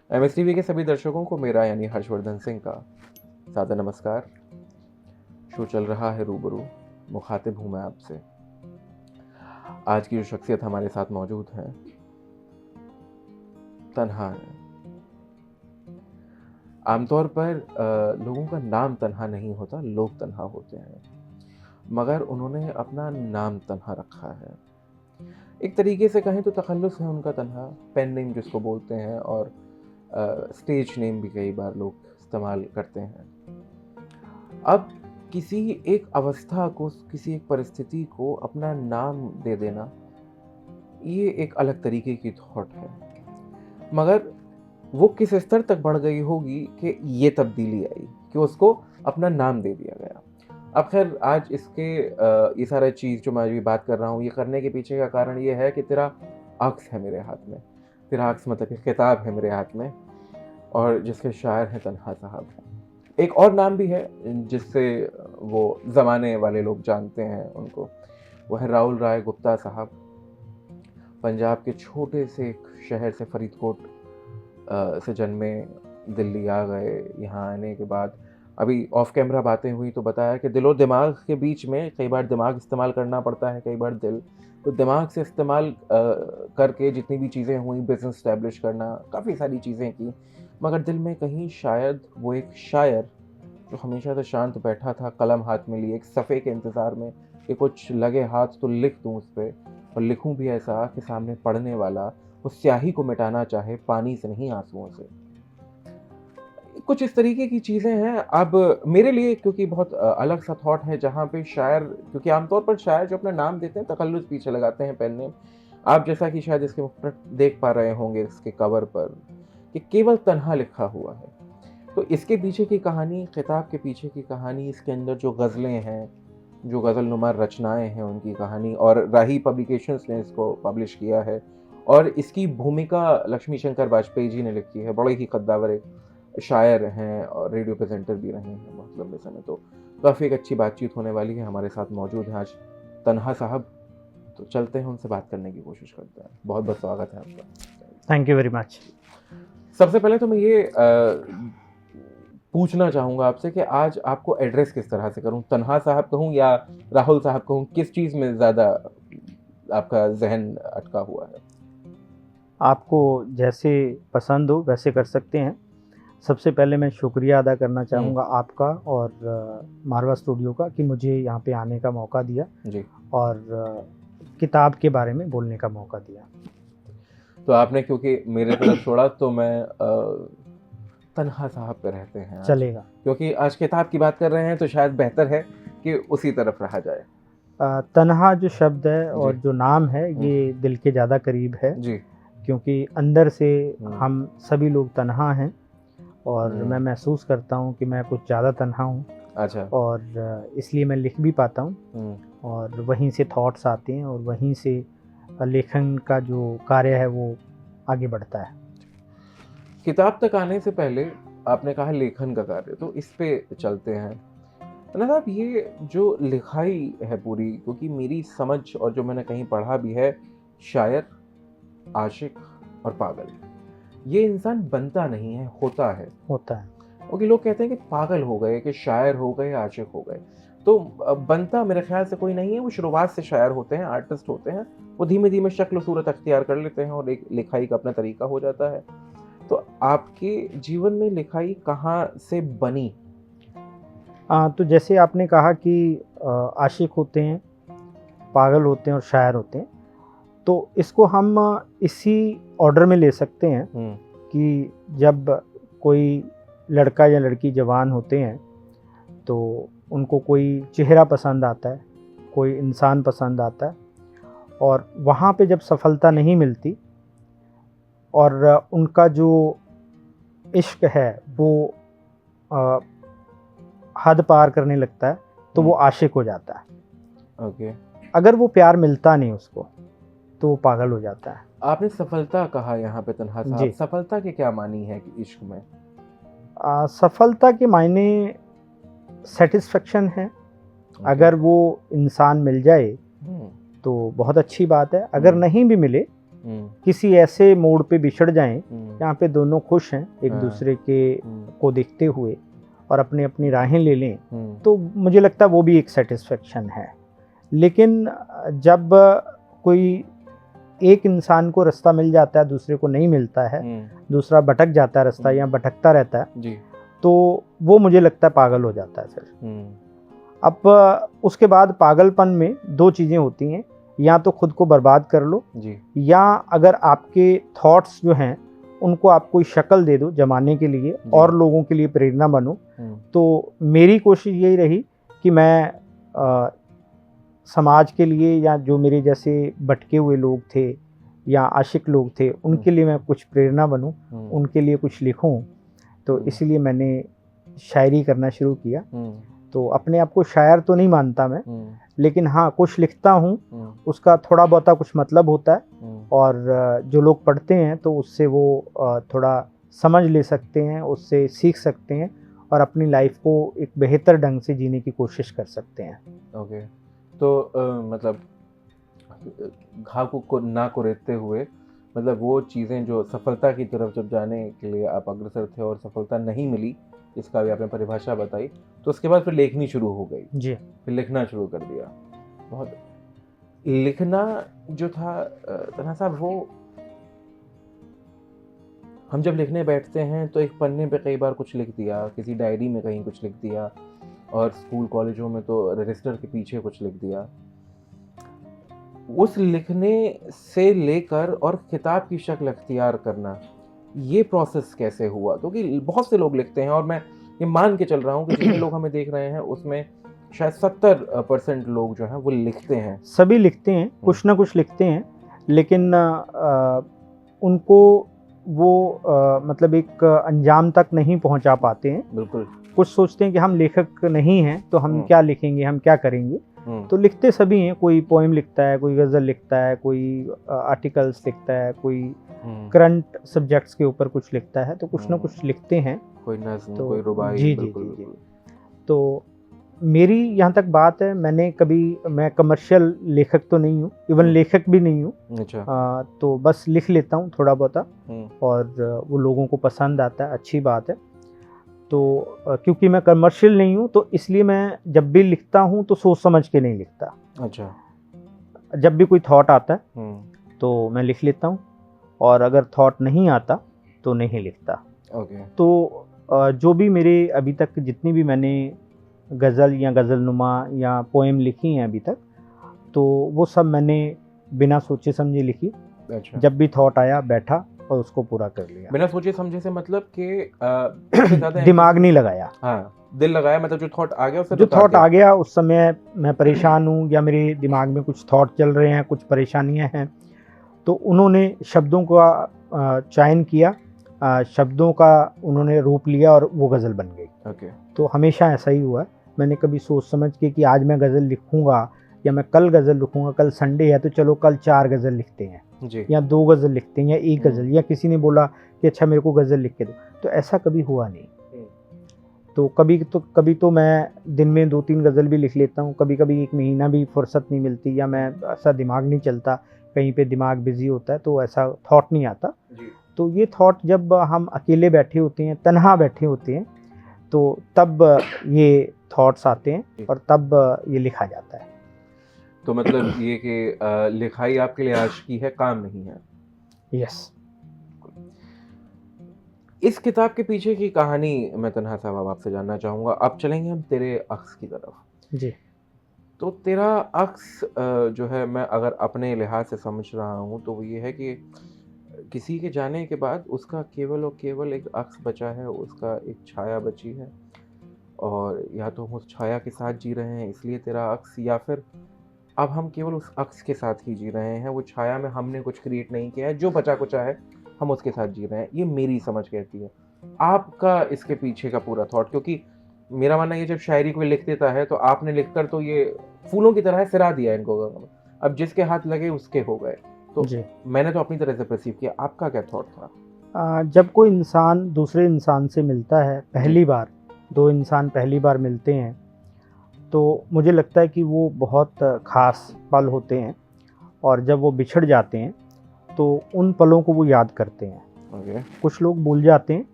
MSTV के सभी दर्शकों को मेरा यानी हर्षवर्धन सिंह का सादर नमस्कार। शो चल रहा है रूबरू, मुखातिब हूँ मैं आपसे। आज की जो शख्सियत हमारे साथ मौजूद है तन्हा है। आमतौर पर लोगों का नाम तन्हा नहीं होता, लोग तन्हा होते हैं, मगर उन्होंने अपना नाम तन्हा रखा है। एक तरीके से कहें तो तखल्लुस है उनका तन्हा, पेन नेम जिसको बोलते हैं, और स्टेज नेम भी कई बार लोग इस्तेमाल करते हैं। अब किसी एक अवस्था को, किसी एक परिस्थिति को अपना नाम दे देना, ये एक अलग तरीके की थॉट है, मगर वो किस स्तर तक बढ़ गई होगी कि ये तब्दीली आई कि उसको अपना नाम दे दिया गया। अब खैर आज ये सारा चीज़ जो मैं अभी बात कर रहा हूँ, ये करने के पीछे का कारण ये है कि तेरा अक्स है मेरे हाथ में। तेरा अक्स मतलब कि किताब है मेरे हाथ में, और जिसके शायर हैं तन्हा साहब। एक और नाम भी है जिससे वो ज़माने वाले लोग जानते हैं उनको, वो है राहुल राय गुप्ता साहब। पंजाब के छोटे से एक शहर से, फरीदकोट से जन्मे, दिल्ली आ गए। यहाँ आने के बाद अभी ऑफ कैमरा बातें हुई तो बताया कि दिल और दिमाग के बीच में कई बार दिमाग इस्तेमाल करना पड़ता है, कई बार दिल। तो दिमाग से इस्तेमाल करके जितनी भी चीज़ें हुई, बिज़नेस इस्टेब्लिश करना, काफ़ी सारी चीज़ें की, मगर दिल में कहीं शायद वो एक शायर जो हमेशा से शांत बैठा था, कलम हाथ में लिए, एक सफ़े के इंतज़ार में कि कुछ लगे हाथ तो लिख दूँ उस पे, और लिखूँ भी ऐसा कि सामने पढ़ने वाला उस स्याही को मिटाना चाहे, पानी से नहीं आंसुओं से। कुछ इस तरीके की चीज़ें हैं। अब मेरे लिए क्योंकि बहुत अलग सा थॉट है, जहाँ पे शायर, क्योंकि आमतौर पर शायर जो अपना नाम देते हैं तखल्लुस पीछे लगाते हैं, पेन नेम। आप जैसा कि शायद इसके मुख पर देख पा रहे होंगे इसके कवर पर कि केवल तन्हा लिखा हुआ है। तो इसके पीछे की कहानी, किताब के पीछे की कहानी, इसके अंदर जो गज़लें हैं, जो गज़ल-नुमा रचनाएँ हैं, उनकी कहानी, और राही पब्लिकेशंस ने इसको पब्लिश किया है, और इसकी भूमिका लक्ष्मी शंकर वाजपेयी जी ने लिखी है। बड़े ही कद्दावर एक शायर हैं और रेडियो प्रेज़ेंटर भी रहे हैं बहुत लंबे समय। तो काफ़ी एक अच्छी बातचीत होने वाली है। हमारे साथ मौजूद हैं आज तन्हा साहब, तो चलते हैं उनसे बात करने की कोशिश करते हैं। बहुत-बहुत स्वागत है आपका। Thank you very much. सबसे पहले तो मैं ये पूछना चाहूँगा आपसे कि आज आपको एड्रेस किस तरह से करूँ? तन्हा साहब कहूँ या राहुल साहब कहूँ? किस चीज़ में ज़्यादा आपका ज़हन अटका हुआ है? आपको जैसे पसंद हो वैसे कर सकते हैं। सबसे पहले मैं शुक्रिया अदा करना चाहूँगा आपका और मारवा स्टूडियो का कि मुझे यहाँ पे आने का मौका दिया जी। और किताब के बारे में बोलने का मौका दिया। तो आपने क्योंकि मेरे तरफ छोड़ा तो मैं तन्हा साहब पे रहते हैं आज। चलेगा। क्योंकि आज किताब की बात कर रहे हैं तो शायद बेहतर है कि उसी तरफ रहा जाए। तन्हा जो शब्द है और जी। जो नाम है ये दिल के ज़्यादा करीब है, जी। क्योंकि अंदर से हम सभी लोग तन्हा हैं और मैं महसूस करता हूँ कि मैं कुछ ज़्यादा तन्हा हूँ। अच्छा। और इसलिए मैं लिख भी पाता हूँ और वहीं से थॉट्स आते हैं और वहीं से लेखन का जो कार्य है वो आगे बढ़ता है। किताब तक आने से पहले आपने कहा लेखन का कार्य, तो इस पे चलते हैं। ना साहब, ये जो लिखाई है पूरी, क्योंकि मेरी समझ और जो मैंने कहीं पढ़ा भी है, शायर, आशिक और पागल, ये इंसान बनता नहीं है, होता है। होता है। क्योंकि लोग कहते हैं कि पागल हो गए, कि शायर हो गए, आशिक हो गए। तो बनता मेरे ख्याल से कोई नहीं है। वो शुरुआत से शायर होते हैं, आर्टिस्ट होते हैं। वो धीमे धीमे शक्ल सूरत अख्तियार कर लेते हैं और एक लिखाई का अपना तरीका हो जाता है। तो आपके जीवन में लिखाई कहाँ से बनी? तो जैसे आपने कहा कि आशिक होते हैं, पागल होते हैं और शायर होते हैं, तो इसको हम इसी ऑर्डर में ले सकते हैं कि जब कोई लड़का या लड़की जवान होते हैं तो उनको कोई चेहरा पसंद आता है, कोई इंसान पसंद आता है, और वहाँ पे जब सफलता नहीं मिलती और उनका जो इश्क है वो हद पार करने लगता है तो वो आशिक हो जाता है। ओके। अगर वो प्यार मिलता नहीं उसको तो वो पागल हो जाता है। आपने सफलता कहा यहाँ पे तन्हा साहब, जी। सफलता के क्या मानी है कि इश्क में? सफलता के मायने सेटिस्फेक्शन है। अगर वो इंसान मिल जाए तो बहुत अच्छी बात है, अगर नहीं भी मिले किसी ऐसे मोड़ पे बिछड़ जाएं जहाँ पे दोनों खुश हैं एक दूसरे के को देखते हुए और अपनी अपनी राहें ले लें, तो मुझे लगता है वो भी एक सेटिस्फेक्शन है। लेकिन जब कोई एक इंसान को रास्ता मिल जाता है, दूसरे को नहीं मिलता है, दूसरा भटक जाता है रास्ता या भटकता रहता है जी। तो वो मुझे लगता है पागल हो जाता है फिर। अब उसके बाद पागलपन में दो चीज़ें होती हैं, या तो खुद को बर्बाद कर लो जी। या अगर आपके थॉट्स जो हैं उनको आप कोई शक्ल दे दो जमाने के लिए और लोगों के लिए प्रेरणा बनो। तो मेरी कोशिश यही रही कि मैं समाज के लिए या जो मेरे जैसे भटके हुए लोग थे या आशिक लोग थे उनके लिए मैं कुछ प्रेरणा बनूं, उनके लिए कुछ लिखूं। तो इसलिए मैंने शायरी करना शुरू किया। तो अपने आप को शायर तो नहीं मानता मैं, लेकिन हाँ कुछ लिखता हूँ, उसका थोड़ा बहुता कुछ मतलब होता है और जो लोग पढ़ते हैं तो उससे वो थोड़ा समझ ले सकते हैं, उससे सीख सकते हैं और अपनी लाइफ को एक बेहतर ढंग से जीने की कोशिश कर सकते हैं। ओके। तो मतलब घाव को ना कुरेदते हुए, मतलब वो चीज़ें जो सफलता की तरफ जब जाने के लिए आप अग्रसर थे और सफलता नहीं मिली, इसका भी आपने परिभाषा बताई, तो उसके बाद फिर लेखनी शुरू हो गई जी। फिर लिखना शुरू कर दिया। बहुत लिखना जो था तन्हा साहब, वो हम जब लिखने बैठते हैं तो एक पन्ने पे कई बार कुछ लिख दिया, किसी डायरी में कहीं कुछ लिख दिया और स्कूल कॉलेजों में तो रजिस्टर के पीछे कुछ लिख दिया। उस लिखने से लेकर और किताब की शक्ल अख्तियार करना, ये प्रोसेस कैसे हुआ? क्योंकि बहुत से लोग लिखते हैं और मैं ये मान के चल रहा हूँ कि जितने लोग हमें देख रहे हैं उसमें शायद 70% लोग जो हैं वो लिखते हैं। सभी लिखते हैं, कुछ ना कुछ लिखते हैं, लेकिन उनको वो मतलब एक अंजाम तक नहीं पहुंचा पाते हैं। बिल्कुल। कुछ सोचते हैं कि हम लेखक नहीं हैं तो हम क्या लिखेंगे, हम क्या करेंगे। तो लिखते सभी हैं, कोई पोएम लिखता है, कोई गज़ल लिखता है, कोई आर्टिकल्स लिखता है, कोई करंट सब्जेक्ट्स के ऊपर कुछ लिखता है, तो कुछ ना कुछ लिखते हैं। कोई नज़्म, तो कोई रुबाई। जी जी बिल्कुल, जी जी। बिल्कुल। तो मेरी यहाँ तक बात है, मैं कमर्शियल लेखक तो नहीं हूँ, इवन लेखक भी नहीं हूँ। अच्छा। तो बस लिख लेता हूँ थोड़ा बहुता और वो लोगों को पसंद आता है, अच्छी बात है। तो क्योंकि मैं कमर्शियल नहीं हूँ तो इसलिए मैं जब भी लिखता हूँ तो सोच समझ के नहीं लिखता। अच्छा। जब भी कोई थॉट आता है तो मैं लिख लेता हूँ और अगर थॉट नहीं आता तो नहीं लिखता। ओके। तो जो भी मेरे अभी तक जितनी भी मैंने गज़ल या गज़लनुमा या पोएम लिखी हैं अभी तक, तो वो सब मैंने बिना सोचे समझे लिखी। अच्छा। जब भी थॉट आया बैठा और उसको पूरा कर लिया, बिना सोचे समझे से मतलब कि दिमाग नहीं लगाया। हाँ, दिल लगाया, मतलब जो थॉट आ गया उससे जो थॉट आ गया उस समय मैं परेशान हूँ या मेरे दिमाग में कुछ थॉट चल रहे हैं, कुछ परेशानियाँ हैं, तो उन्होंने शब्दों का चयन किया, शब्दों का उन्होंने रूप लिया और वो गज़ल बन गई। ओके। तो हमेशा ऐसा ही हुआ है। मैंने कभी सोच समझ के कि आज मैं गज़ल लिखूंगा या मैं कल गज़ल लिखूंगा, कल संडे है तो चलो कल 4 गज़ल लिखते हैं जी। या 2 गज़ल लिखते हैं या 1 गज़ल, या किसी ने बोला कि अच्छा मेरे को गज़ल लिख के दो, तो ऐसा कभी हुआ नहीं। तो कभी तो मैं दिन में 2-3 गज़ल भी लिख लेता हूँ, कभी कभी 1 महीना भी फुर्सत नहीं मिलती या मैं ऐसा दिमाग नहीं चलता, कहीं पे दिमाग बिजी होता है तो ऐसा थॉट नहीं आता जी। तो ये थॉट जब हम अकेले बैठे होते हैं, तन्हा बैठे होते हैं, तो तब ये थॉट्स आते हैं और तब ये लिखा जाता है। तो मतलब ये कि लिखाई आपके लिए आशिकी है, काम नहीं है। यस। इस किताब के पीछे की कहानी मैं तन्हा साहब आपसे जानना चाहूँगा। अब चलेंगे हम तेरे अक्स की तरफ। जी। तो तेरा अक्स जो है, मैं अगर अपने लिहाज से समझ रहा हूँ तो वो ये है कि किसी के जाने के बाद उसका केवल और केवल एक अक्स बचा है, उसका एक छाया बची है और या तो हम उस छाया के साथ जी रहे हैं इसलिए तेरा अक्स, या फिर अब हम केवल उस अक्स के साथ ही जी रहे हैं, वो छाया में हमने कुछ क्रिएट नहीं किया है, जो बचा कुचा है हम उसके साथ जी रहे हैं। ये मेरी समझ कहती है। आपका इसके पीछे का पूरा थॉट, क्योंकि मेरा मानना है जब शायरी कोई लिख देता है तो आपने लिखकर तो ये फूलों की तरह सिरा दिया इनको, अब जिसके हाथ लगे उसके हो गए। तो मैंने तो अपनी तरह से परसीव किया, आपका क्या थॉट था? जब कोई इंसान दूसरे इंसान से मिलता है पहली बार, 2 इंसान पहली बार मिलते हैं, तो मुझे लगता है कि वो बहुत ख़ास पल होते हैं और जब वो बिछड़ जाते हैं तो उन पलों को वो याद करते हैं। ओके। कुछ लोग भूल जाते हैं,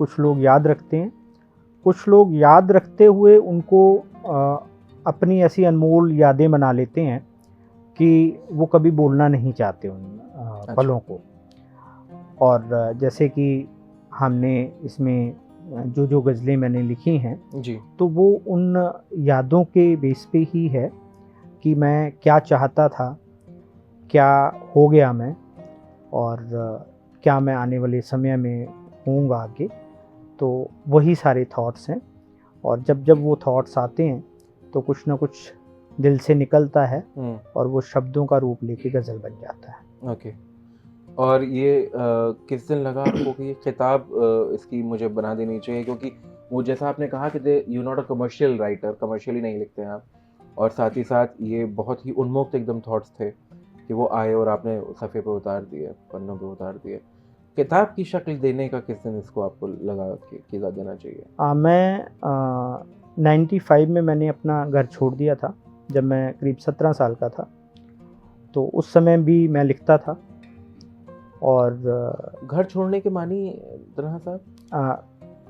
कुछ लोग याद रखते हैं, कुछ लोग याद रखते हुए उनको अपनी ऐसी अनमोल यादें बना लेते हैं कि वो कभी बोलना नहीं चाहते उन पलों को। और जैसे कि हमने इसमें जो गज़लें मैंने लिखी हैं जी। तो वो उन यादों के बेस पे ही है कि मैं क्या चाहता था, क्या हो गया मैं, और क्या मैं आने वाले समय में होऊंगा आगे। तो वही सारे थॉट्स हैं, और जब जब वो थॉट्स आते हैं तो कुछ ना कुछ दिल से निकलता है और वो शब्दों का रूप लेके गज़ल बन जाता है। ओके। और ये किस दिन लगा आपको कि ये किताब इसकी मुझे बना देनी चाहिए? क्योंकि वो जैसा आपने कहा कि you not a commercial writer, commercially नहीं लिखते हैं आप, और साथ ही साथ ये बहुत ही उन्मुक्त एकदम थॉट्स थे कि वो आए और आपने सफ़े पे उतार दिए, पन्नों पे उतार दिए। किताब की शक्ल देने का किस दिन इसको आपको लगा कि देना चाहिए? मैं 95 में मैंने अपना घर छोड़ दिया था, जब मैं करीब 17 साल का था। तो उस समय भी मैं लिखता था। और घर छोड़ने के मानी तनहा साहब?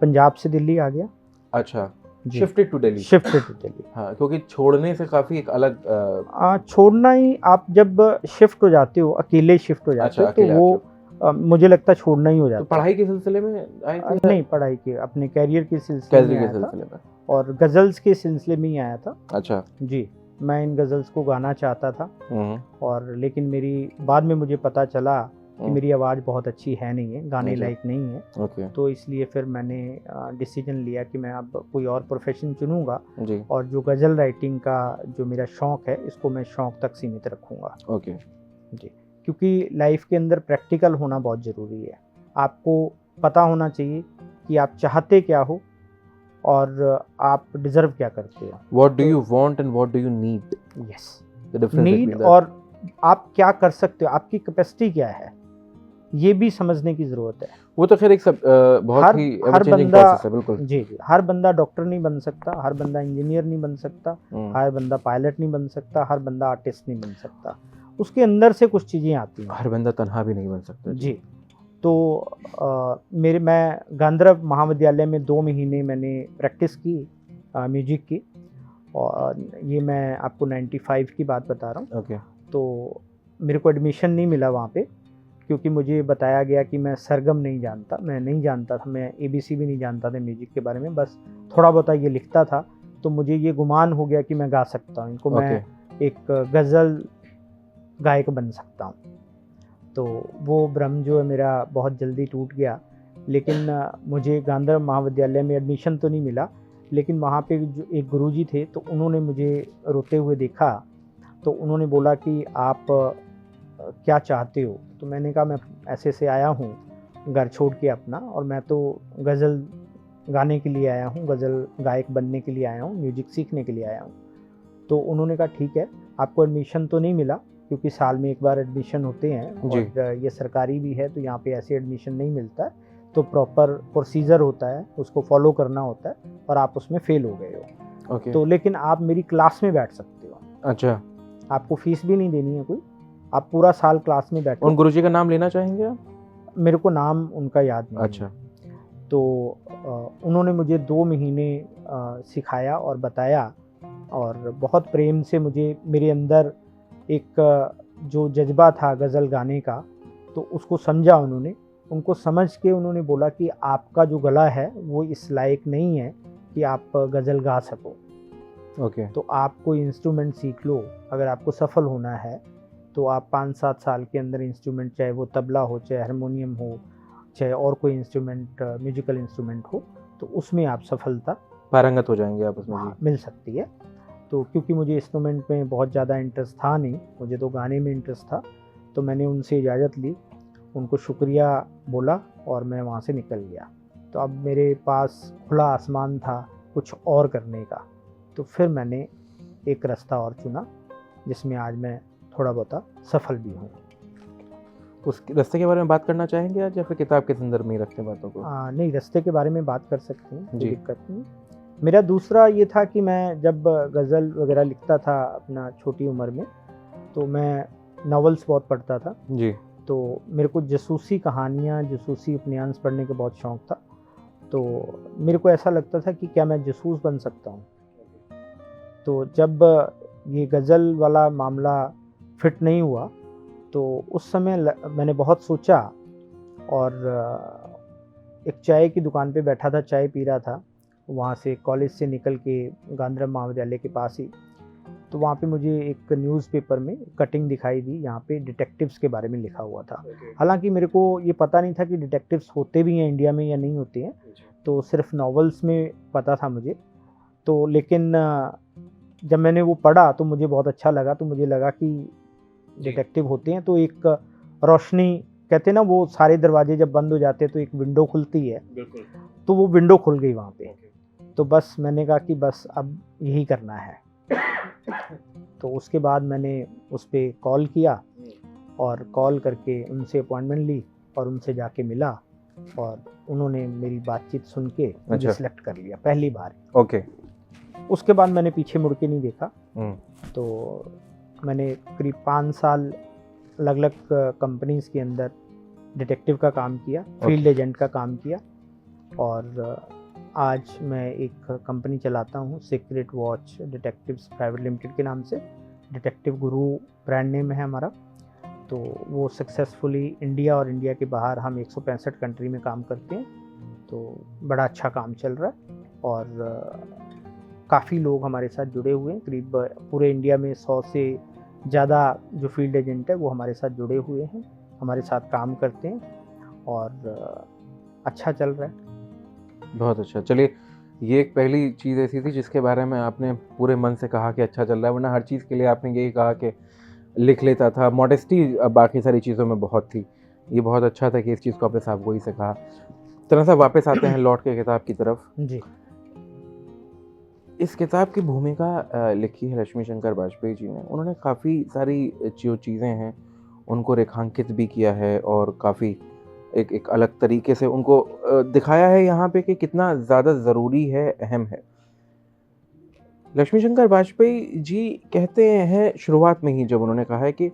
पंजाब से दिल्ली आ गया। अच्छा, जी, shifted to Delhi. Shifted to Delhi. हाँ, क्योंकि छोड़ने से काफ़ी एक अलग छोड़ना ही, आप जब शिफ्ट हो जाते हो, अकेले शिफ्ट हो जाते अच्छा, हो, तो अकेले आप वो मुझे लगता है छोड़ना ही हो तो जाता है। पढ़ाई के सिलसिले में आए थे? नहीं, पढ़ाई के, अपने कैरियर के सिलसिले में कैसे के आया था, सिलसिले में? और गज़ल्स के सिलसिले में ही आया था। अच्छा। जी, मैं इन गज़ल्स को गाना चाहता था, हुँ, और लेकिन मेरी बाद में मुझे पता चला कि हुँ। मेरी आवाज़ बहुत अच्छी है नहीं है, गाने अच्छा। लायक नहीं है। ओके। तो इसलिए फिर मैंने डिसीजन लिया कि मैं अब कोई और प्रोफ़ेशन चुनूँगा, जी। और जो गज़ल राइटिंग का जो मेरा शौक़ है, इसको मैं शौक़ तक सीमित रखूँगा। ओके। जी, क्योंकि लाइफ़ के अंदर प्रैक्टिकल होना बहुत ज़रूरी है। आपको पता होना चाहिए कि आप चाहते क्या हो और आप डिज़र्व क्या करते हो। What do you want and what do you need? Yes, the difference need, between that. और आप क्या कर सकते हो, आपकी कैपेसिटी क्या है, ये भी समझने की ज़रूरत है। वो तो ख़ैर एक सब बहुत हर ही एवर हर चेंजिंग बंदा, प्रोसेस है, बिल्कुल। जी, हर बंदा डॉक्टर नहीं बन सकता, हर बंदा इंजीनियर नहीं बन सकता, हुँ। हर बंदा पायलट नहीं बन सकता, हर बंदा आर्टिस्ट नहीं बन सकता। उसके अंदर से कुछ चीज़ें आती हैं। हर बंदा तन्हा भी नहीं बन सकता। जी, तो मैं गांधरव महाविद्यालय में 2 महीने मैंने प्रैक्टिस की म्यूजिक की, और ये मैं आपको 95 की बात बता रहा हूँ। ओके। तो मेरे को एडमिशन नहीं मिला वहाँ पे, क्योंकि मुझे बताया गया कि मैं सरगम नहीं जानता, मैं नहीं जानता था, मैं एबीसी भी नहीं जानता था म्यूजिक के बारे में, बस थोड़ा बहुत ये लिखता था। तो मुझे ये गुमान हो गया कि मैं गा सकता हूँ इनको, मैं एक गज़ल गायक बन सकता हूँ। तो वो भ्रम जो है मेरा बहुत जल्दी टूट गया। लेकिन मुझे गांधरव महाविद्यालय में एडमिशन तो नहीं मिला, लेकिन वहाँ पे जो एक गुरुजी थे, तो उन्होंने मुझे रोते हुए देखा। तो उन्होंने बोला कि आप क्या चाहते हो? तो मैंने कहा मैं ऐसे से आया हूँ घर छोड़ के अपना, और मैं तो गज़ल गाने के लिए आया हूँ, गज़ल गायक बनने के लिए आया हूँ, म्यूजिक सीखने के लिए आया हूँ। तो उन्होंने कहा ठीक है, आपको एडमिशन तो नहीं मिला, क्योंकि साल में एक बार एडमिशन होते हैं, जी। और ये सरकारी भी है, तो यहाँ पे ऐसे एडमिशन नहीं मिलता है। तो प्रॉपर प्रोसीजर होता है, उसको फॉलो करना होता है, और आप उसमें फेल हो गए हो। ओके। तो लेकिन आप मेरी क्लास में बैठ सकते हो, अच्छा। आपको फीस भी नहीं देनी है कोई, आप पूरा साल क्लास में बैठो। उन गुरुजी का नाम लेना चाहेंगे आप? मेरे को नाम उनका याद नहीं अच्छा। है। तो उन्होंने मुझे 2 महीने सिखाया और बताया, और बहुत प्रेम से मुझे, मेरे अंदर एक जो जज़्बा था गज़ल गाने का, तो उसको समझा उन्होंने। उनको समझ के उन्होंने बोला कि आपका जो गला है वो इस लायक नहीं है कि आप गज़ल गा सको। ओके। तो आप कोई इंस्ट्रूमेंट सीख लो, अगर आपको सफल होना है तो आप 5-7 साल के अंदर इंस्ट्रूमेंट, चाहे वो तबला हो, चाहे हारमोनियम हो, चाहे और कोई इंस्ट्रूमेंट, म्यूजिकल इंस्ट्रूमेंट हो, तो उसमें आप सफलता पारंगत हो जाएँगे आप उसमें। हाँ, जी। मिल सकती है। तो क्योंकि मुझे इंस्ट्रूमेंट में बहुत ज़्यादा इंटरेस्ट था नहीं, मुझे तो गाने में इंटरेस्ट था, तो मैंने उनसे इजाज़त ली, उनको शुक्रिया बोला, और मैं वहाँ से निकल गया। तो अब मेरे पास खुला आसमान था कुछ और करने का, तो फिर मैंने एक रास्ता और चुना, जिसमें आज मैं थोड़ा बहुत सफल भी हूँ। उस रास्ते के बारे में बात करना चाहेंगे आज, या फिर किताब के संदर्भ में ही रखते हैं बातों को? नहीं, रास्ते के बारे में बात कर सकते हैं, कोई जी। दिक्कत नहीं। मेरा दूसरा ये था कि मैं जब गज़ल वगैरह लिखता था अपना छोटी उम्र में, तो मैं नॉवेल्स बहुत पढ़ता था। जी। तो मेरे को जासूसी कहानियाँ, जासूसी उपन्यास पढ़ने का बहुत शौक़ था। तो मेरे को ऐसा लगता था कि क्या मैं जासूस बन सकता हूँ। तो जब ये गज़ल वाला मामला फिट नहीं हुआ, तो उस समय मैंने बहुत सोचा और एक चाय की दुकान पे बैठा था, चाय पी रहा था। वहाँ से कॉलेज से निकल के गांधीधाम महाविद्यालय के पास ही, तो वहाँ पे मुझे एक न्यूज़पेपर में कटिंग दिखाई दी, यहाँ पे डिटेक्टिव्स के बारे में लिखा हुआ था। हालांकि मेरे को ये पता नहीं था कि डिटेक्टिव्स होते भी हैं इंडिया में या नहीं होते हैं, तो सिर्फ नॉवेल्स में पता था मुझे। तो लेकिन जब मैंने वो पढ़ा तो मुझे बहुत अच्छा लगा। तो मुझे लगा कि डिटेक्टिव होते हैं तो एक रोशनी, कहते हैं ना, वो सारे दरवाजे जब बंद हो जाते हैं तो एक विंडो खुलती है, तो वो विंडो खुल गई वहाँ पे। तो बस मैंने कहा कि बस अब यही करना है। तो उसके बाद मैंने उस पर कॉल किया और कॉल करके उनसे अपॉइंटमेंट ली और उनसे जाके मिला और उन्होंने मेरी बातचीत सुन के मुझे सिलेक्ट कर लिया पहली बार। ओके। उसके बाद मैंने पीछे मुड़ के नहीं देखा। तो मैंने करीब 5 साल अलग अलग कंपनीज़ के अंदर डिटेक्टिव का काम किया, फील्ड एजेंट का काम किया और आज मैं एक कंपनी चलाता हूँ, secret watch detectives private limited के नाम से। डिटेक्टिव गुरु ब्रांड नेम है हमारा। तो वो सक्सेसफुली इंडिया और इंडिया के बाहर हम 165 कंट्री में काम करते हैं। तो बड़ा अच्छा काम चल रहा है और काफ़ी लोग हमारे साथ जुड़े हुए हैं। करीब पूरे इंडिया में 100 से ज़्यादा जो फील्ड एजेंट है वो हमारे साथ जुड़े हुए हैं, हमारे साथ काम करते हैं और अच्छा चल रहा है। बहुत अच्छा। चलिए, ये एक पहली चीज़ ऐसी थी जिसके बारे में आपने पूरे मन से कहा कि अच्छा चल रहा है, वरना हर चीज़ के लिए आपने यही कहा कि लिख लेता था। मॉडेस्टी बाकी सारी चीज़ों में बहुत थी। ये बहुत अच्छा था कि इस चीज़ को आपने साफ गोई से कहा। तरह से वापस आते हैं लौट के किताब की तरफ। जी। इस किताब की भूमिका लिखी है लक्ष्मी शंकर वाजपेयी जी ने। उन्होंने काफ़ी सारी जो चीज़ें हैं उनको रेखांकित भी किया है और काफ़ी एक अलग तरीके से उनको दिखाया है यहाँ पे कि कितना ज़्यादा ज़रूरी है, अहम है। लक्ष्मी शंकर वाजपेयी जी कहते हैं शुरुआत में ही, जब उन्होंने कहा है कि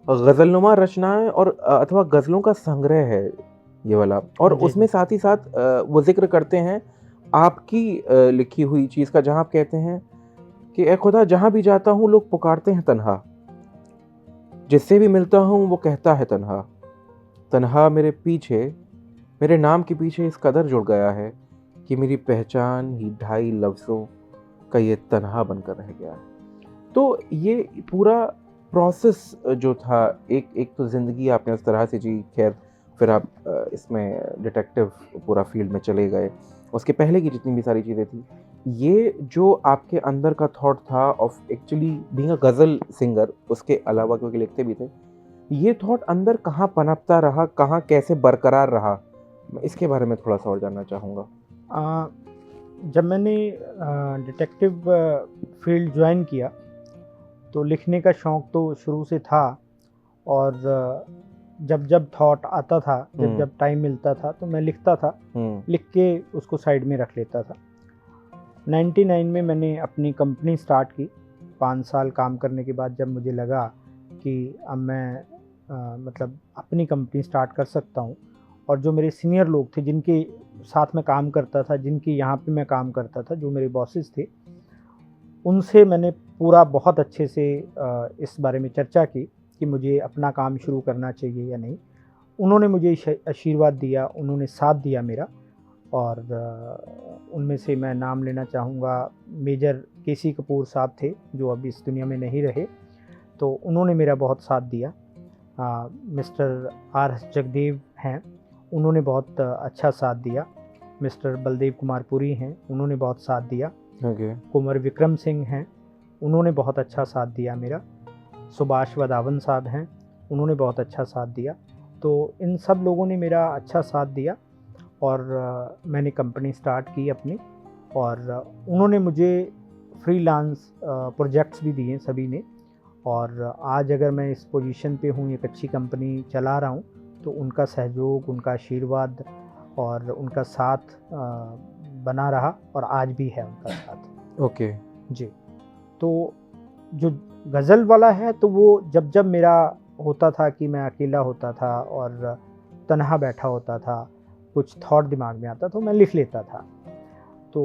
गज़लनुमा रचनाएं और अथवा गज़लों का संग्रह है ये वाला, और उसमें साथ ही साथ वो जिक्र करते हैं आपकी लिखी हुई चीज़ का, जहाँ आप कहते हैं कि ए खुदा जहाँ भी जाता हूँ लोग पुकारते हैं तन्हा, जिससे भी मिलता हूँ वो कहता है तन्हा, तन्हा मेरे पीछे, मेरे नाम के पीछे इस कदर जुड़ गया है कि मेरी पहचान ही 2.5 लफ्ज़ों का ये तन्हा बनकर रह गया है। तो ये पूरा प्रोसेस जो था, एक तो ज़िंदगी आपने उस तरह से जी। खैर फिर आप इसमें डिटेक्टिव पूरा फील्ड में चले गए। उसके पहले की जितनी भी सारी चीज़ें थी, ये जो आपके अंदर का थॉट था of actually being a ghazal singer, उसके अलावा क्योंकि लिखते भी थे, ये थॉट अंदर कहाँ पनपता रहा, कहाँ कैसे बरकरार रहा, मैं इसके बारे में थोड़ा सा और जानना चाहूँगा। जब मैंने डिटेक्टिव फील्ड ज्वाइन किया तो लिखने का शौक़ तो शुरू से था और जब थॉट आता था, जब टाइम मिलता था तो मैं लिखता था, लिख के उसको साइड में रख लेता था। 99 में मैंने अपनी कंपनी स्टार्ट की। 5 साल काम करने के बाद जब मुझे लगा कि अब मैं मतलब अपनी कंपनी स्टार्ट कर सकता हूँ, और जो मेरे सीनियर लोग थे जिनके साथ मैं काम करता था, जिनके यहाँ पे मैं काम करता था, जो मेरे बॉसेस थे, उनसे मैंने पूरा बहुत अच्छे से इस बारे में चर्चा की कि मुझे अपना काम शुरू करना चाहिए या नहीं। उन्होंने मुझे आशीर्वाद दिया, उन्होंने साथ दिया मेरा, और उनमें से मैं नाम लेना चाहूँगा, मेजर केसी कपूर साहब थे जो अब इस दुनिया में नहीं रहे, तो उन्होंने मेरा बहुत साथ दिया। मिस्टर आर जगदेव हैं, उन्होंने बहुत अच्छा साथ दिया। मिस्टर बलदेव कुमार पुरी हैं, उन्होंने बहुत साथ दिया। कुंवर विक्रम सिंह हैं, उन्होंने बहुत अच्छा साथ दिया मेरा। सुभाष वदावन साहब हैं, उन्होंने बहुत अच्छा साथ दिया। तो इन सब लोगों ने मेरा अच्छा साथ दिया और मैंने कंपनी स्टार्ट की अपनी, और उन्होंने मुझे फ्रीलांस प्रोजेक्ट्स भी दिए सभी ने। और आज अगर मैं इस पोजीशन पे हूँ, एक अच्छी कंपनी चला रहा हूँ, तो उनका सहयोग, उनका आशीर्वाद और उनका साथ बना रहा, और आज भी है उनका साथ। ओके जी। तो जो गज़ल वाला है, तो वो जब मेरा होता था कि मैं अकेला होता था और तन्हा बैठा होता था, कुछ थॉट दिमाग में आता तो मैं लिख लेता था। तो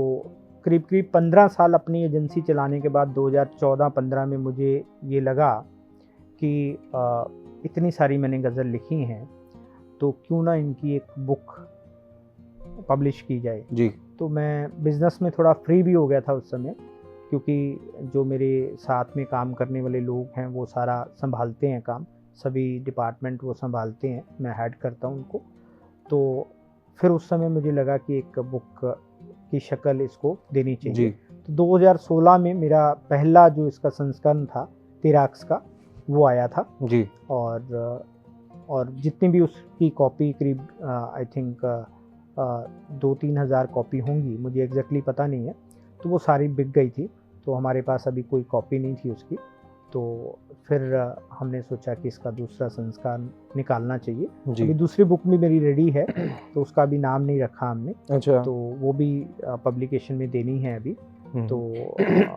करीब करीब 15 साल अपनी एजेंसी चलाने के बाद 2014-15 में मुझे ये लगा कि इतनी सारी मैंने गज़ल लिखी हैं, तो क्यों ना इनकी एक बुक पब्लिश की जाए। जी। तो मैं बिज़नेस में थोड़ा फ्री भी हो गया था उस समय, क्योंकि जो मेरे साथ में काम करने वाले लोग हैं वो सारा संभालते हैं काम, सभी डिपार्टमेंट वो संभालते हैं, मैं हेड करता हूँ उनको। तो फिर उस समय मुझे लगा कि एक बुक की शक्ल इसको देनी जी। चाहिए। तो 2016 में मेरा पहला जो इसका संस्करण था तेराक्स का, वो आया था। जी। और जितनी भी उसकी कॉपी करीब आई थिंक 2-3 हज़ार कॉपी होंगी, मुझे एग्जैक्टली पता नहीं है। तो वो सारी बिक गई थी, तो हमारे पास अभी कोई कॉपी नहीं थी उसकी। तो फिर हमने सोचा कि इसका दूसरा संस्करण निकालना चाहिए। जी। अभी दूसरी बुक भी मेरी रेडी है, तो उसका भी नाम नहीं रखा हमने, अच्छा। तो वो भी पब्लिकेशन में देनी है अभी। तो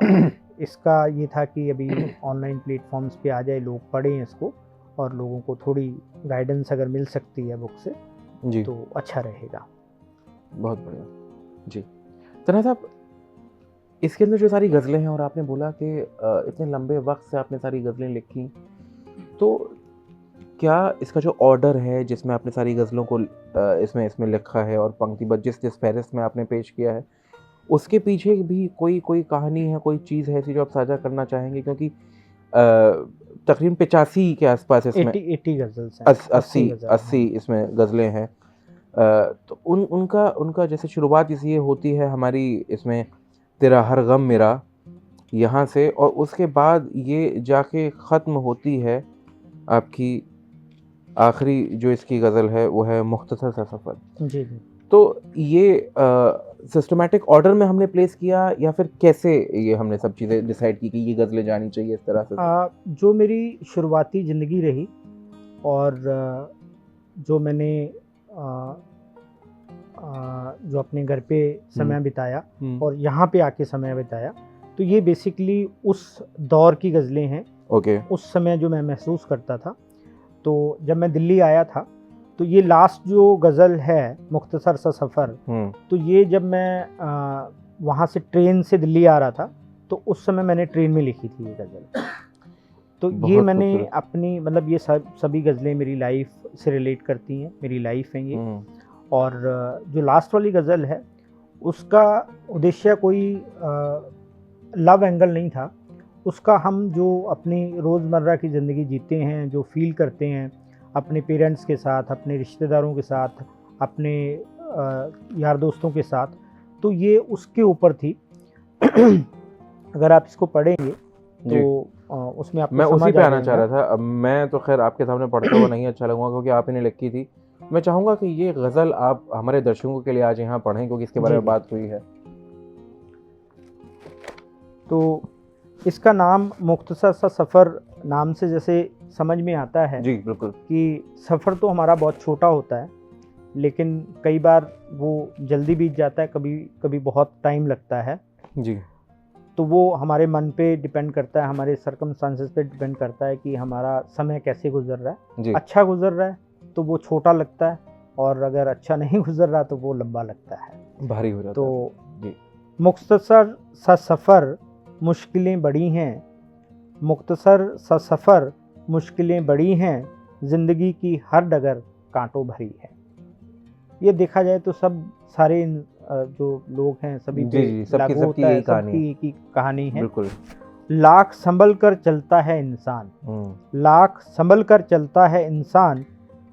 हम्म। इसका ये था कि अभी ऑनलाइन प्लेटफॉर्म्स पे आ जाए, लोग पढ़ें इसको, और लोगों को थोड़ी गाइडेंस अगर मिल सकती है बुक से जी। तो अच्छा रहेगा। बहुत बढ़िया। जी। तन्हा साहब, इसके अंदर जो सारी गज़लें हैं और आपने बोला कि इतने लंबे वक्त से आपने सारी गज़लें लिखी, तो क्या इसका जो ऑर्डर है जिसमें आपने सारी गज़लों को इसमें लिखा है और पंक्तिबद्ध जिस फ़हरिस्त में आपने पेश किया है, उसके पीछे भी कोई कहानी है, कोई चीज़ है ऐसी जो आप साझा करना चाहेंगे? क्योंकि तकरीबन 85 के आसपास इसमें 80 गज़ल्स हैं, 80 80 गज़ल हैं। 80 इसमें गज़लें हैं। तो उनका जैसे शुरुआत इसलिए होती है हमारी इसमें, तेरा हर गम मेरा, यहाँ से, और उसके बाद ये जाके ख़त्म होती है आपकी आखिरी जो इसकी गज़ल है वो है मुख्तसर सा सफ़र। जी, जी। तो ये सिस्टमैटिक ऑर्डर में हमने प्लेस किया या फिर कैसे ये हमने सब चीज़ें डिसाइड की कि ये गज़लें जानी चाहिए इस तरह से? जो मेरी शुरुआती ज़िंदगी रही और जो मैंने जो अपने घर पे समय बिताया और यहाँ पे आके समय बिताया, तो ये बेसिकली उस दौर की गज़लें हैं। ओके। उस समय जो मैं महसूस करता था। तो जब मैं दिल्ली आया था, तो ये लास्ट जो गज़ल है मुख्तसर सा सफ़र, तो ये जब मैं वहाँ से ट्रेन से दिल्ली आ रहा था, तो उस समय मैंने ट्रेन में लिखी थी ये गज़ल। तो ये बहुत मैंने खूबसूरत। अपनी मतलब ये सभी गज़लें मेरी लाइफ से रिलेट करती हैं, मेरी लाइफ है ये। और जो लास्ट वाली गज़ल है, उसका उद्देश्य कोई लव एंगल नहीं था। उसका हम जो अपनी रोज़मर्रा की ज़िंदगी जीते हैं, जो फ़ील करते हैं अपने पेरेंट्स के साथ, अपने रिश्तेदारों के साथ, अपने यार दोस्तों के साथ, तो ये उसके ऊपर थी। अगर आप इसको पढ़ेंगे तो उसमें आपको मैं समझ उसी पे आ आना चाह जाएगा। रहा था। अब मैं तो खैर आपके सामने पढ़ता हुआ नहीं अच्छा लगूंगा क्योंकि आप ही ने लिखी थी। मैं चाहूँगा कि ये गज़ल आप हमारे दर्शकों के लिए आज यहाँ पढ़ें क्योंकि इसके बारे जी, में जी। बात हुई है। तो इसका नाम मुख्तसर सा सफ़र नाम से जैसे समझ में आता है जी, बिल्कुल। कि सफ़र तो हमारा बहुत छोटा होता है, लेकिन कई बार वो जल्दी बीत जाता है, कभी कभी बहुत टाइम लगता है। जी। तो वो हमारे मन पे डिपेंड करता है, हमारे सर्कमस्टांसेस पे डिपेंड करता है कि हमारा समय कैसे गुजर रहा है। जी। अच्छा गुजर रहा है तो वो छोटा लगता है, और अगर अच्छा नहीं गुजर रहा तो वो लंबा लगता है। भारी हो जाता तो है। जी। मुख्तसर सा सफ़र मुश्किलें बड़ी हैं, मुख्तसर सा सफ़र मुश्किलें बड़ी हैं, ज़िंदगी की हर डगर कांटों भरी है। ये देखा जाए तो सब सारे जो लोग हैं सभी पे जी, सबकी लागू सबकी होता है, यही कहानी सबकी है। एक ही कहानी है। बिल्कुल। लाख संभल कर चलता है इंसान, लाख संभल कर चलता है इंसान,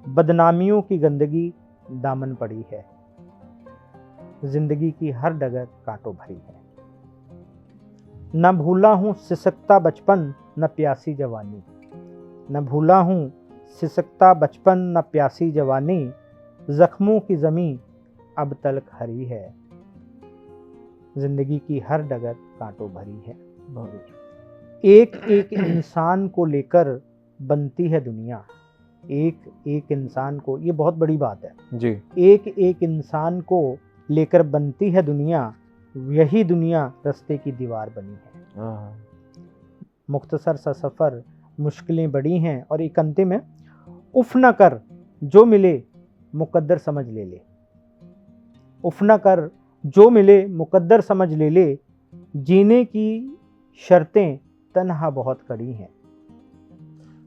बदनामियों की गंदगी दामन पड़ी है, जिंदगी की हर डगर कांटों भरी है। न भूला हूँ सिसकता बचपन न प्यासी जवानी, न भूला हूँ सिसकता बचपन न प्यासी जवानी, जख्मों की ज़मीं अब तलक हरी है, जिंदगी की हर डगर कांटों भरी है। एक एक इंसान को लेकर बनती है दुनिया, एक एक इंसान को, ये बहुत बड़ी बात है जी। एक एक इंसान को लेकर बनती है दुनिया, यही दुनिया रस्ते की दीवार बनी है। मुख्तसर सा सफ़र मुश्किलें बड़ी हैं, और एक अंतिम है, उफ न कर जो मिले मुकद्दर समझ ले ले। उफ न कर जो मिले मुकद्दर समझ ले ले, जीने की शर्तें तन्हा बहुत कड़ी हैं।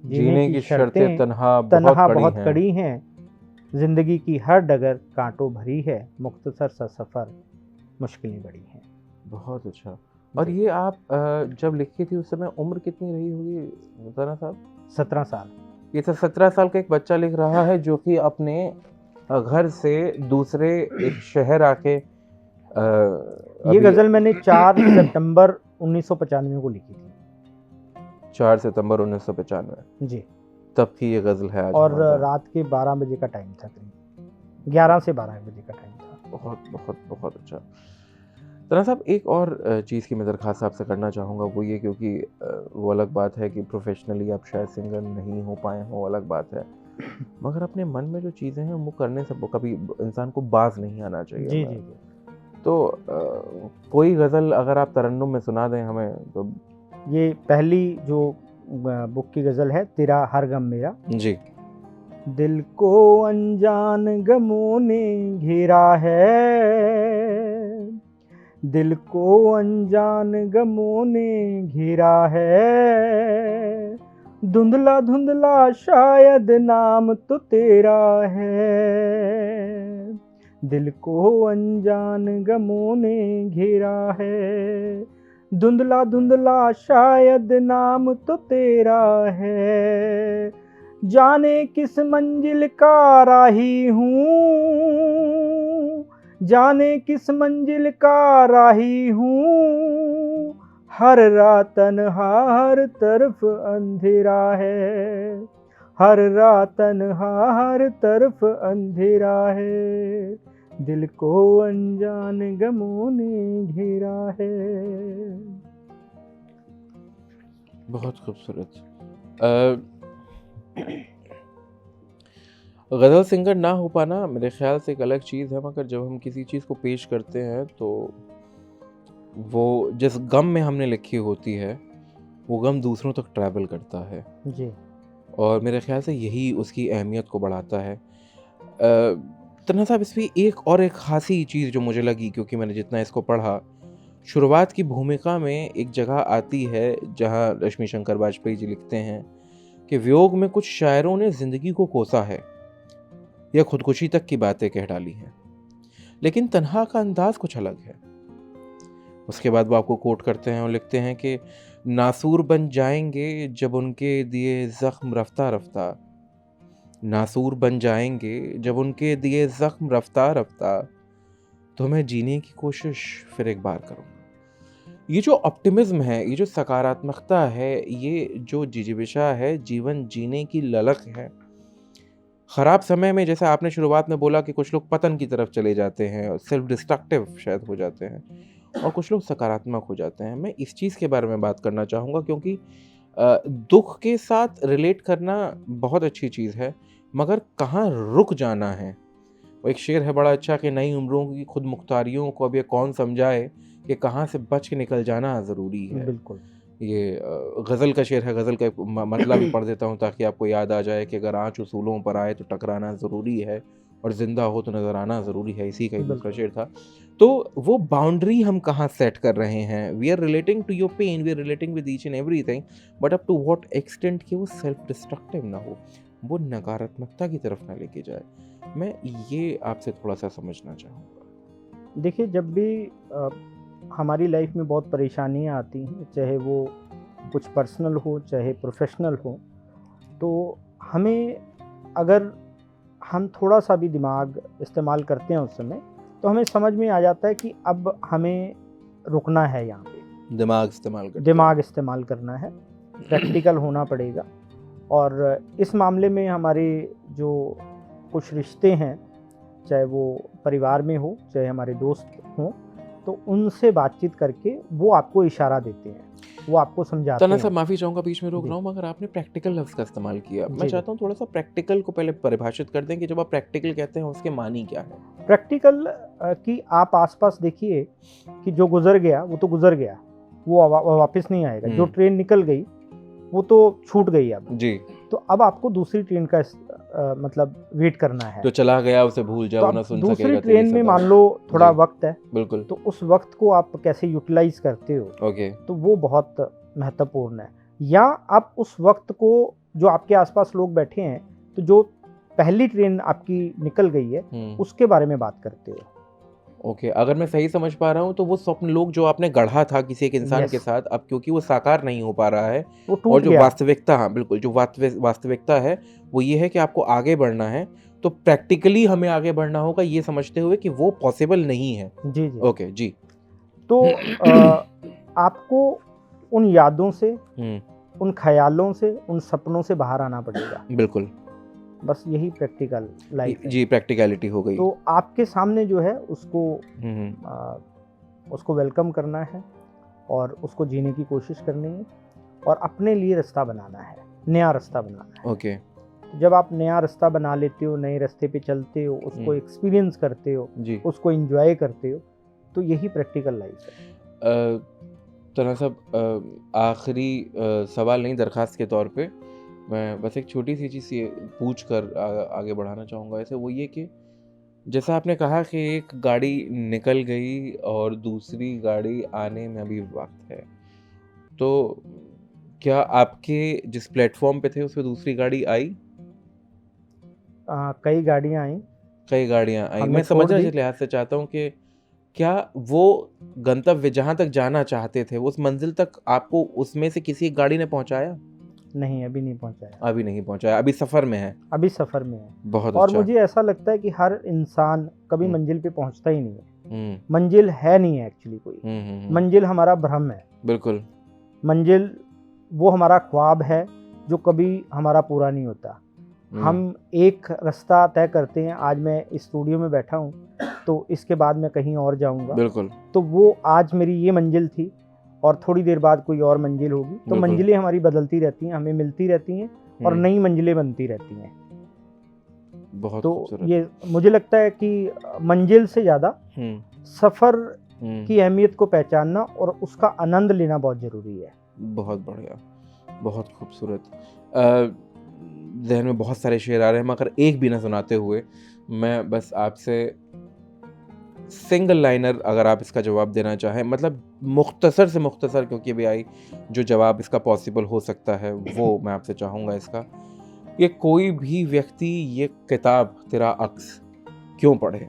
जीने की शर्तें तन्हा बहुत कड़ी कड़ी हैं। जिंदगी की हर डगर कांटों भरी है, मुख्तसर सा सफ़र मुश्किलें बड़ी हैं। बहुत अच्छा। और ये आप जब लिखी थी उस समय उम्र कितनी रही होगी ज़रा साहब? 17 साल। ये तो 17 साल का एक बच्चा लिख रहा है जो कि अपने घर से दूसरे एक शहर आके ये गज़ल मैंने 4 सितंबर 1995 को लिखी थी। 4 सितंबर 1995 जी। तब की ये गज़ल है आज और हमारे। रात के 12 बजे का टाइम था, करीब 11 से 12 बजे का टाइम था। बहुत बहुत बहुत अच्छा। तना साहब, एक और चीज़ की मैं दरख्वास्त आपसे करना चाहूँगा, वो ये, क्योंकि वो अलग बात है कि प्रोफेशनली आप शायद सिंगर नहीं हो पाए हो, अलग बात है, मगर अपने मन में जो चीज़ें हैं वो करने से कभी इंसान को बाज नहीं आना चाहिए। जी जी जी। तो कोई गज़ल अगर आप तरन्नुम में सुना दें हमें तो। ये पहली जो बुक की गज़ल है, तेरा हर गम मेरा। जी। दिल को अनजान गमों ने घेरा है, दिल को अनजान गमों ने घेरा है, धुंधला धुंधला शायद नाम तो तेरा है, दिल को अनजान गमों ने घेरा है, धुंधला धुंधला शायद नाम तो तेरा है, जाने किस मंजिल का राही हूँ, जाने किस मंजिल का राही हूँ, हर रात तन्हा हर तरफ अंधेरा है, हर रात तन्हा हर तरफ अंधेरा है, दिल को अनजान गमों ने घेरा है। बहुत खूबसूरत। गज़ल सिंगर ना हो पाना मेरे ख़्याल से एक अलग चीज़ है, मगर जब हम किसी चीज़ को पेश करते हैं तो वो जिस गम में हमने लिखी होती है वो गम दूसरों तक ट्रैवल करता है जी। और मेरे ख़्याल से यही उसकी अहमियत को बढ़ाता है। तन्हा साहब, इसमें एक ख़ासी चीज़ जो मुझे लगी, क्योंकि मैंने जितना इसको पढ़ा, शुरुआत की भूमिका में एक जगह आती है जहाँ लक्ष्मी शंकर वाजपेयी जी लिखते हैं कि वियोग में कुछ शायरों ने ज़िंदगी को कोसा है या खुदकुशी तक की बातें कह डाली हैं, लेकिन तन्हा का अंदाज कुछ अलग है। उसके बाद वो आपको कोट करते हैं और लिखते हैं कि नासूर बन जाएंगे जब उनके दिए ज़ख्म रफ्ता रफ्ता, नासूर बन जाएंगे जब उनके दिए ज़ख्म रफ्ता रफ्ता, तो मैं जीने की कोशिश फिर एक बार करूँगा। ये जो ऑप्टिमिज्म है, ये जो सकारात्मकता है, ये जो जिजीविशा है, जीवन जीने की ललक है, ख़राब समय में, जैसे आपने शुरुआत में बोला कि कुछ लोग पतन की तरफ चले जाते हैं और सेल्फ डिस्ट्रक्टिव शायद हो जाते हैं और कुछ लोग सकारात्मक हो जाते हैं। मैं इस चीज़ के बारे में बात करना चाहूँगा, क्योंकि दुख के साथ रिलेट करना बहुत अच्छी चीज़ है, मगर कहाँ रुक जाना है। वो एक शेर है बड़ा अच्छा कि नई उम्रों की खुद मुख्तारियों को अब ये कौन समझाए कि कहाँ से बच के निकल जाना ज़रूरी है। बिल्कुल। ये गज़ल का शेर है, गज़ल का मतलब भी पढ़ देता हूँ ताकि आपको याद आ जाए कि अगर आँच उसूलों पर आए तो टकराना ज़रूरी है और ज़िंदा हो तो नज़र आना ज़रूरी है। इसी का ही दूसरा शेर था। तो वो बाउंड्री हम कहाँ सेट कर रहे हैं? We are relating to your pain, we are relating with each and everything, but up to what extent कि वो सेल्फ डिस्ट्रक्टिव ना हो, वो नकारात्मकता की तरफ ना लेके जाए। मैं ये आपसे थोड़ा-सा समझना चाहूँगा। देखिए, जब भी हमारी लाइफ में बहुत परेशानियाँ आती हैं, चाहे वो कुछ पर्सनल हो चाहे प्रोफेशनल हो, तो हमें, अगर हम थोड़ा सा भी दिमाग इस्तेमाल करते हैं उस समय, तो हमें समझ में आ जाता है कि अब हमें रुकना है, यहाँ पे दिमाग इस्तेमाल करना है, प्रैक्टिकल होना पड़ेगा। और इस मामले में हमारे जो कुछ रिश्ते हैं, चाहे वो परिवार में हो चाहे हमारे दोस्त हों, तो उनसे बातचीत करके वो आपको इशारा देते हैं, वो आपको समझाते हैं। तना साहब, माफ़ी चाहूँगा बीच में रोक रहा हूँ, मगर आपने प्रैक्टिकल लफ्ज़ का इस्तेमाल किया। मैं चाहता हूँ थोड़ा-सा प्रैक्टिकल को पहले परिभाषित कर दें कि जब आप प्रैक्टिकल कहते हैं उसके मानी क्या है? प्रैक्टिकल कि आप आसपास देखिए कि जो गुजर गया वो तो गुजर गया, वो वापस नहीं आएगा। जो ट्रेन निकल गई वो तो छूट गई अब। जी। तो अब आपको दूसरी ट्रेन का मतलब वेट करना है। जो चला गया उसे भूल तो जाओ, ना अब सुन दूसरी सकेगा ट्रेन तेरी में सदा। मान लो थोड़ा जी। वक्त है, बिल्कुल। तो उस वक्त को आप कैसे यूटिलाइज करते हो, ओके। तो वो बहुत महत्वपूर्ण है। या आप उस वक्त को, जो आपके आसपास लोग बैठे हैं, तो जो पहली ट्रेन आपकी निकल गई है उसके बारे में बात करते हो। ओके, अगर मैं सही समझ पा रहा हूँ तो वो स्वप्न लोग जो आपने गढ़ा था किसी एक इंसान Yes. के साथ, अब क्योंकि वो साकार नहीं हो पा रहा है वो और टूट जो गया। वास्तविकता, हाँ बिल्कुल, जो वास्तविकता है वो ये है कि आपको आगे बढ़ना है, तो प्रैक्टिकली हमें आगे बढ़ना होगा ये समझते हुए कि वो पॉसिबल नहीं है। जी जी। ओके जी। तो आपको उन यादों से, उन ख्यालों से, उन सपनों से बाहर आना पड़ेगा। बिल्कुल। बस यही प्रैक्टिकल लाइफ है। जी, प्रैक्टिकलिटी हो गई। तो आपके सामने जो है उसको हम्म। उसको वेलकम करना है और उसको जीने की कोशिश करनी है और अपने लिए रास्ता बनाना है, नया रास्ता बनाना है। ओके। जब आप नया रास्ता बना लेते हो, नए रास्ते पे चलते हो, उसको एक्सपीरियंस करते हो, जी। उसको एंजॉय करते हो, तो यही प्रैक्टिकल लाइफ है। तन्हा साहब, आखिरी सवाल नहीं, दरख्वास्त के तौर पे मैं बस एक छोटी सी चीज़ ये पूछ कर आगे बढ़ाना चाहूँगा ऐसे, वो ये कि जैसा आपने कहा कि एक गाड़ी निकल गई और दूसरी गाड़ी आने में अभी वक्त है, तो क्या आपके जिस प्लेटफॉर्म पे थे उस पे दूसरी गाड़ी आई? कई गाड़ियाँ आई, कई गाड़ियाँ आई। हमें मैं छोड़ समझना दी। इस लिहाज से चाहता हूँ कि क्या वो गंतव्य जहाँ तक जाना चाहते थे, उस मंजिल तक आपको उसमें से किसी एक गाड़ी ने पहुँचाया? नहीं, अभी नहीं पहुँचाया। अभी नहीं पहुँचाया, अभी सफ़र में है। अभी सफ़र में है। बहुत और अच्छा। मुझे ऐसा लगता है कि हर इंसान कभी मंजिल पे पहुँचता ही नहीं है। हुँ, मंजिल है नहीं है एक्चुअली कोई। हुँ। मंजिल हमारा भ्रम है। बिल्कुल। मंजिल वो हमारा ख्वाब है जो कभी हमारा पूरा नहीं होता। हम एक रास्ता तय करते हैं, आज मैं इस स्टूडियो में बैठा हूँ, तो इसके बाद मैं कहीं और जाऊँगा। बिल्कुल। तो वो आज मेरी ये मंजिल थी और थोड़ी देर बाद कोई और मंजिल होगी। तो बिल्कुल। मंजिलें हमारी बदलती रहती हैं, हमें मिलती रहती हैं और नई मंजिलें बनती रहती हैं। बहुत तो खूबसूरत। ये मुझे लगता है कि मंजिल से ज़्यादा सफ़र की अहमियत को पहचानना और उसका आनंद लेना बहुत ज़रूरी है। बहुत बढ़िया, बहुत खूबसूरत। ज़हन में बहुत सारे शेर आ रहे हैं, मगर एक भी ना सुनाते हुए मैं बस आपसे सिंगल लाइनर, अगर आप इसका जवाब देना चाहें, मतलब मुख्तसर से मुख्तसर, क्योंकि अभी आई जो जवाब इसका पॉसिबल हो सकता है वो मैं आपसे चाहूँगा इसका, कि कोई भी व्यक्ति ये किताब तेरा अक्स क्यों पढ़े?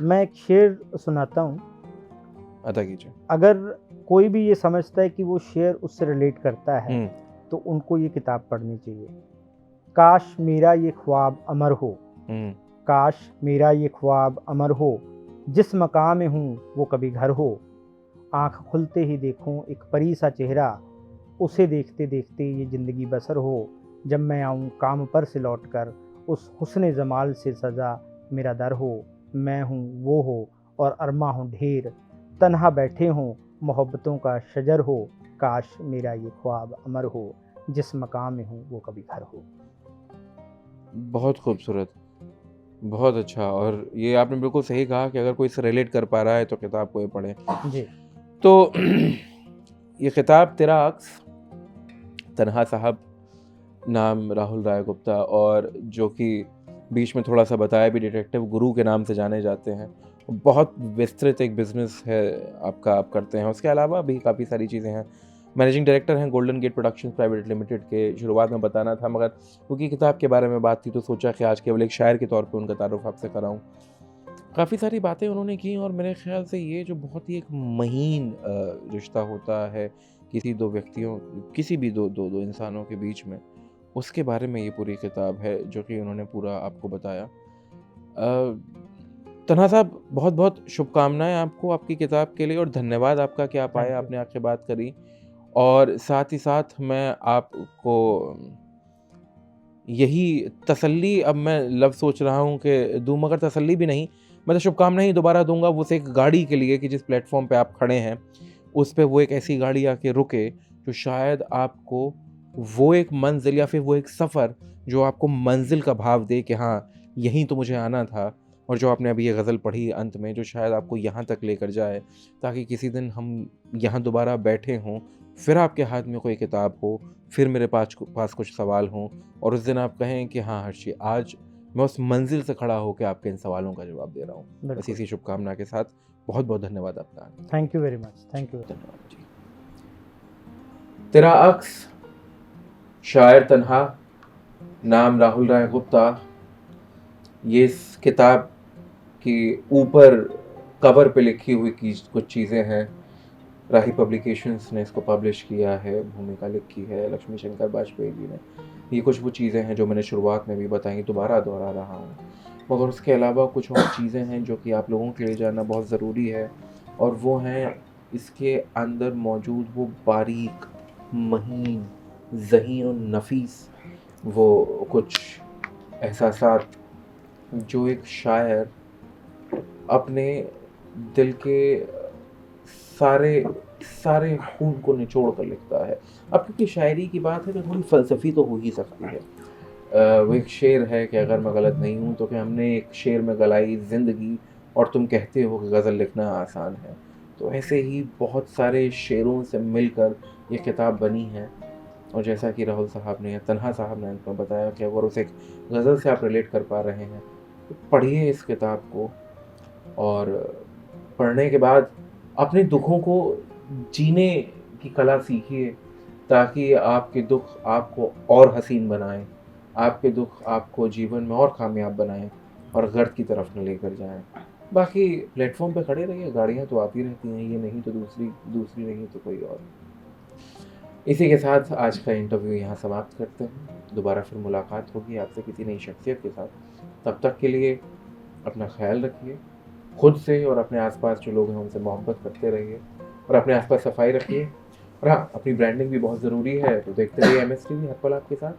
मैं एक शेर सुनाता हूँ। अदा कीजिए। अगर कोई भी ये समझता है कि वो शेर उससे रिलेट करता है, तो उनको ये किताब पढ़नी चाहिए। काश मेरा ये ख्वाब अमर हो, काश मेरा ये ख्वाब अमर हो, जिस मकाम में हूँ वो कभी घर हो। आँख खुलते ही देखूँ एक परी सा चेहरा, उसे देखते देखते ये ज़िंदगी बसर हो। जब मैं आऊँ काम पर से लौट कर, उस हुस्न जमाल से सजा मेरा दर हो। मैं हूँ वो हो और अरमा हूँ ढेर, तन्हा बैठे हों मोहब्बतों का शजर हो। काश मेरा ये ख्वाब अमर हो, जिस मकाम में हूँ वो कभी घर हो। बहुत खूबसूरत, बहुत अच्छा। और ये आपने बिल्कुल सही कहा कि अगर कोई इससे रिलेट कर पा रहा है तो किताब को ये पढ़े। जी। तो ये किताब तेरा अक्स, तन्हा साहब, नाम राहुल राय गुप्ता, और जो कि बीच में थोड़ा सा बताया भी डिटेक्टिव गुरु के नाम से जाने जाते हैं। बहुत विस्तृत एक बिज़नेस है आपका, आप करते हैं। उसके अलावा भी काफ़ी सारी चीज़ें हैं। मैनेजिंग डायरेक्टर हैं golden gate productions private limited के। शुरुआत में बताना था, मगर क्योंकि किताब के बारे में बात थी तो सोचा कि आज केवल एक शायर के तौर पे उनका तारुफ आपसे कराऊं। काफ़ी सारी बातें उन्होंने की, और मेरे ख्याल से ये जो बहुत ही एक महीन रिश्ता होता है किसी दो व्यक्तियों, किसी भी दो इंसानों के बीच में, उसके बारे में ये पूरी किताब है जो कि उन्होंने पूरा आपको बताया। तन्हा साहब, बहुत बहुत शुभकामनाएं आपको आपकी किताब के लिए, और धन्यवाद आपका कि आप आए, आपने आके बात करी। और साथ ही साथ मैं आपको यही तसल्ली, अब मैं लफ्ज़ सोच रहा हूँ कि दूँ, मगर तसल्ली भी नहीं, मैं तो शुभकामनाएं ही दोबारा दूंगा उस एक गाड़ी के लिए कि जिस प्लेटफॉर्म पे आप खड़े हैं उस पे वो एक ऐसी गाड़ी आके रुके जो शायद आपको वो एक मंजिल या फिर वो एक सफ़र जो आपको मंजिल का भाव दे कि हाँ यहीं तो मुझे आना था। और जो आपने अभी ये गज़ल पढ़ी अंत में, जो शायद आपको यहाँ तक लेकर जाए, ताकि किसी दिन हम यहाँ दोबारा बैठे हों फिर आपके हाथ में कोई किताब हो, फिर मेरे पास कुछ सवाल हों और उस दिन आप कहें कि हाँ हर्षी, आज मैं उस मंजिल से खड़ा होकर आपके इन सवालों का जवाब दे रहा हूँ। बस बिल्कुल। इसी शुभकामना के साथ बहुत बहुत धन्यवाद आपका। Thank you very much. Thank you. धन्यवाद जी। तेरा अक्स, शायर तन्हा, नाम राहुल राय गुप्ता। ये इस किताब की ऊपर कवर पे लिखी हुई कुछ चीज़ें हैं। राही पब्लिकेशंस ने इसको पब्लिश किया है, भूमिका लिखी है लक्ष्मी शंकर वाजपेयी जी ने। ये कुछ वो चीज़ें हैं जो मैंने शुरुआत में भी बताई, दोबारा दोहरा रहा हूँ। मगर उसके अलावा कुछ और चीज़ें हैं जो कि आप लोगों के लिए जानना बहुत ज़रूरी है, और वो हैं इसके अंदर मौजूद वो बारीक, महीन, ज़हीन और नफीस वो कुछ एहसासात जो एक शायर अपने दिल के सारे सारे खून को निचोड़ कर लिखता है। अब क्योंकि शायरी की बात है तो थोड़ी फ़लसफ़ी तो हो ही सकती है। वो एक शेर है कि अगर मैं गलत नहीं हूँ तो कि हमने एक शेर में गलाई ज़िंदगी और तुम कहते हो कि गज़ल लिखना आसान है। तो ऐसे ही बहुत सारे शेरों से मिलकर ये किताब बनी है। और जैसा कि राहुल साहब ने या तन्हा साहब ने आपको बताया कि अगर उस एक गज़ल से आप रिलेट कर पा रहे हैं तो पढ़िए इस किताब को, और पढ़ने के बाद अपने दुखों को जीने की कला सीखिए, ताकि आपके दुख आपको और हसीन बनाएं, आपके दुख आपको जीवन में और कामयाब बनाएं और गर्द की तरफ न लेकर जाएं। बाकी प्लेटफॉर्म पे खड़े रहिए, गाड़ियाँ तो आती रहती हैं, ये नहीं तो दूसरी नहीं तो कोई और। इसी के साथ आज का इंटरव्यू यहाँ समाप्त करते हैं। दोबारा फिर मुलाकात होगी आपसे किसी नई शख्सियत के साथ। तब तक के लिए अपना ख्याल रखिए, खुद से और अपने आसपास जो लोग हैं उनसे मोहब्बत करते रहिए, और अपने आसपास सफाई रखिए। और हाँ, अपनी ब्रांडिंग भी बहुत ज़रूरी है, तो देखते रहिए MS टीवी, हर पल आपके साथ।